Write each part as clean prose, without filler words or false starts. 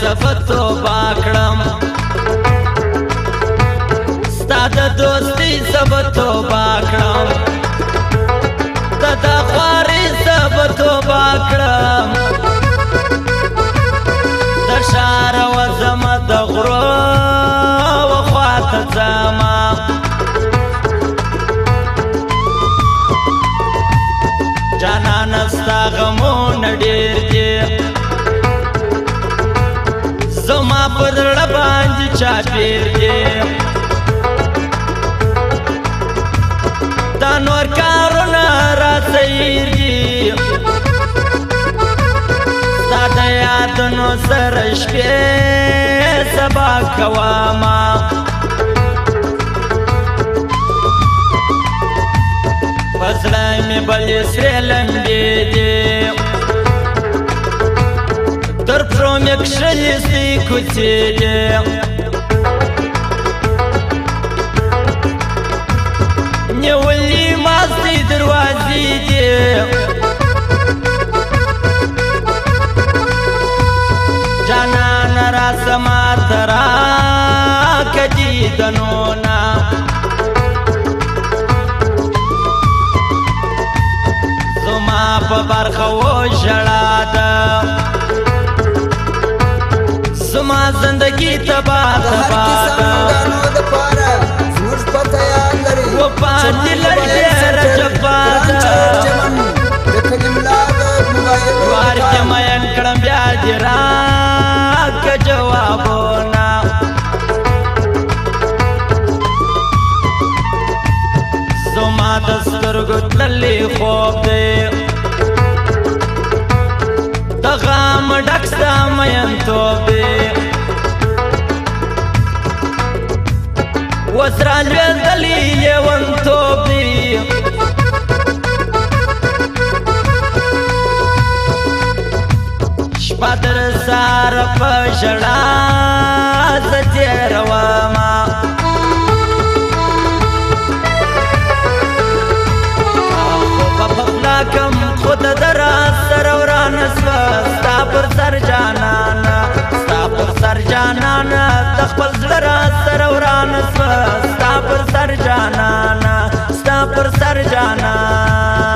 صفتو باکړم ستا د دوستۍ صفتو باکړم د خوارۍ صفتو باکړم د ښار وځم د غرو وخواته ځمه جانانه ستا غمونه ډېر دي زما په زړه باندې چاپېر دي دا نور کارونه راته هېر دي ستا د یادونو سره شپې سبا کومه په زړه مې بلې سرې لمبې دي تر پښو مې کښلې سوی کوڅې دي نیولې ماستې دروازې دي جانانه راسه ماته راکه دیدنونه زما په برخه وژړا ده زما زندگی تباه تباه ده و پاتې لږ ډېره جفا ده وار کې مین کړم بیا دې راکه جوابونه زما د سترګو تللی خوب دی د غم ډک ستا مینتوب دی اوس را لوېدلی لیونتوب دی شپه تر سهاره په ژړا زه تېرومه کم خود در سر ورانه سوه ستا پر سر جانانه ستا پر سر جانانه د خپل زړه را سر ورانه سوه ستا پر سر جانانه ستا پر سر جانان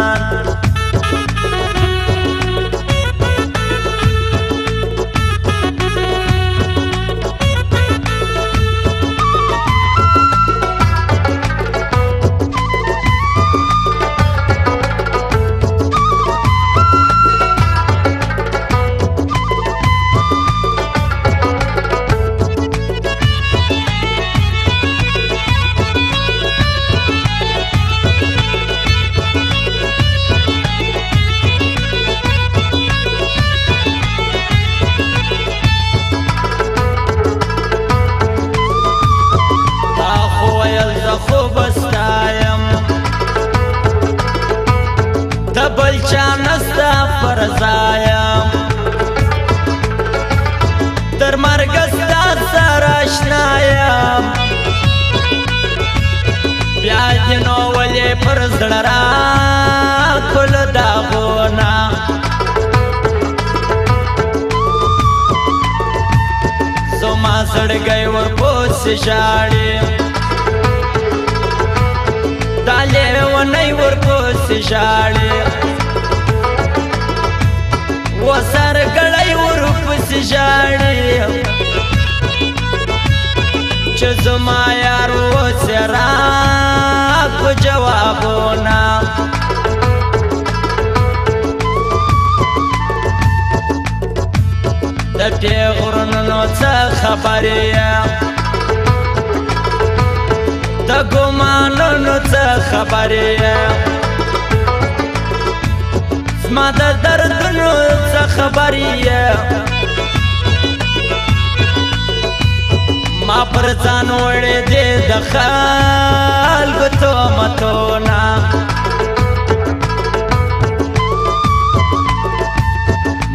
بل چا نستا فرضایم تر مرګ ستا سره اشنایم بیا دې نو ولې پر زړه راکړل داغونه زما زړګی ورپسې ژاړي دا لیونی ورپسې ژاړي و سرګړی ورپسې ژاړي چې زما یار اوسې راکړو جوابونه د پېغورونو څه خبرې د ګمانونو څه خبرې زما د دردونو څه خبرې ما پر ځان وړې دې د خلکو تهمتونه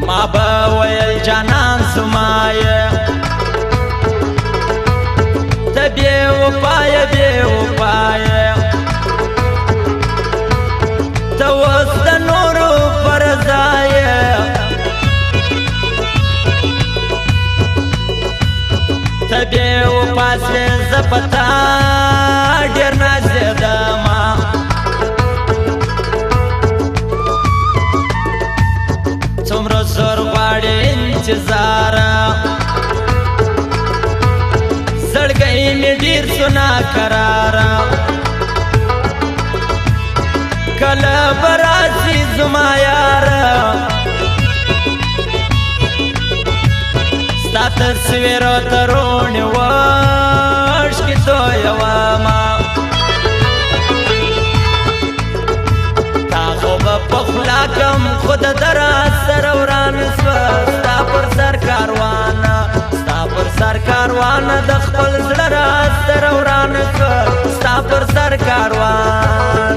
ما به ویل جانان زما یې ته بې وفایه بې وفایه ته اوس د نورو پر ځای ته بې وفا سوې زه په تا ډېر نازېدمه څومره زر غواړې انتظاره زړګی مې ډېر سو ناقراره کله به راځي زما یاره ستا تصویرو ته روڼې اوښکې تویومه تا خو به په خوله کړم خو د ده راسره ورانه سوه ستا پر سر کاروانه ستا پر سر کاروانه د خپل زړه راسره ورانه سوه ستا پر سر کاروان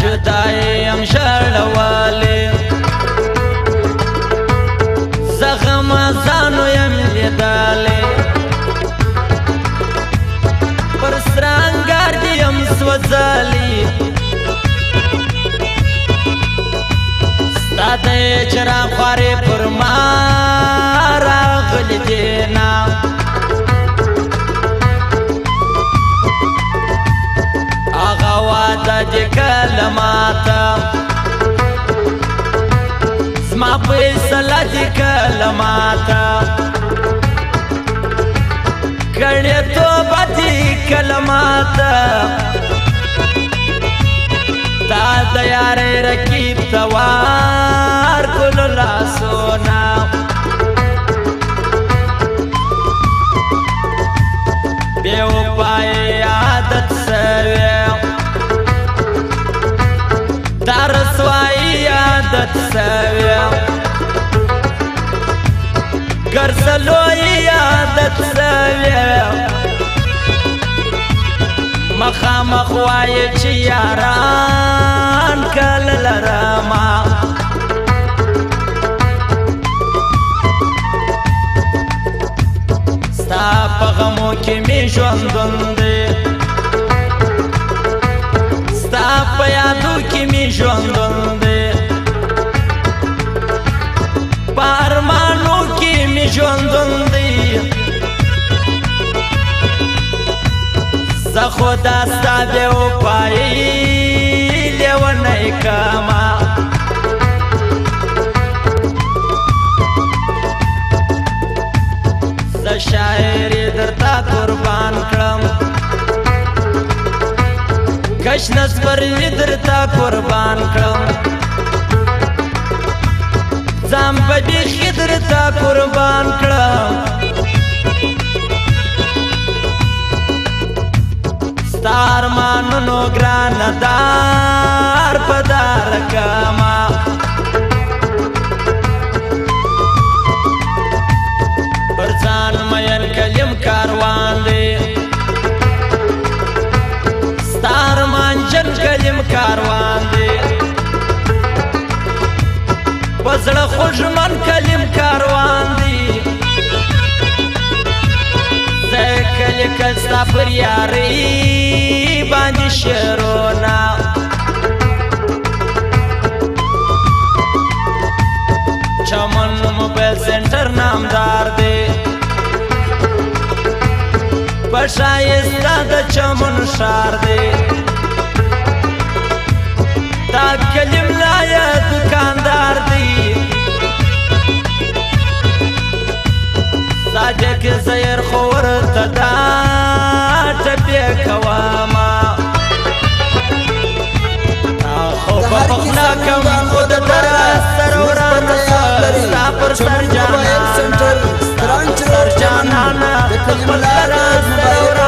جدایم شړوالې زخم ځانو یم لیدلې پر سرانګار دې یم سوځلې ستا د چراغ خوارې پر ما راغلې دینه هغه واده دې کله ماته زما فیصله دې کله ماته کړې توبه دې کله ماته تا د یارۍ رقیب ته ورکړو لاسونه بې وفایي عادت سوې دا رسوایي عادت سوې ګرځلویي عادت سوې مخامخ وایې چې یاران کله لرمه ستا په غمو کې مې ژوندون دی ستا په یادو کې مې ژوندون دی په ارمانو کې مې ژوندون دی زه خو دا ستا بې وفایي لیونی کړمه زه شاعر یې درته قربان کړم کشنه سپرلي درته قربان کړم ځان به بیخي درته قربان کړم ستا ارمانونو ګرانه دار په دار کړمه پر ځان مین کلیم کاروان دی ستا ارمان جن کلیم کاروان دی په زړه خوږمن کلیم کاروان دی زه کلي کل ستا پر یارۍ باندې شعرونه چمن موبایل سنټر نامدار دی په ښایسته د چمن ښار دی دا کلیم لایه دکاندار دی صادق زیر خو ورته دا ټپې کومه خو په پخلا کوم خو د ده راسره ورانه ستا پر سر جانانه خپل راسره ورانه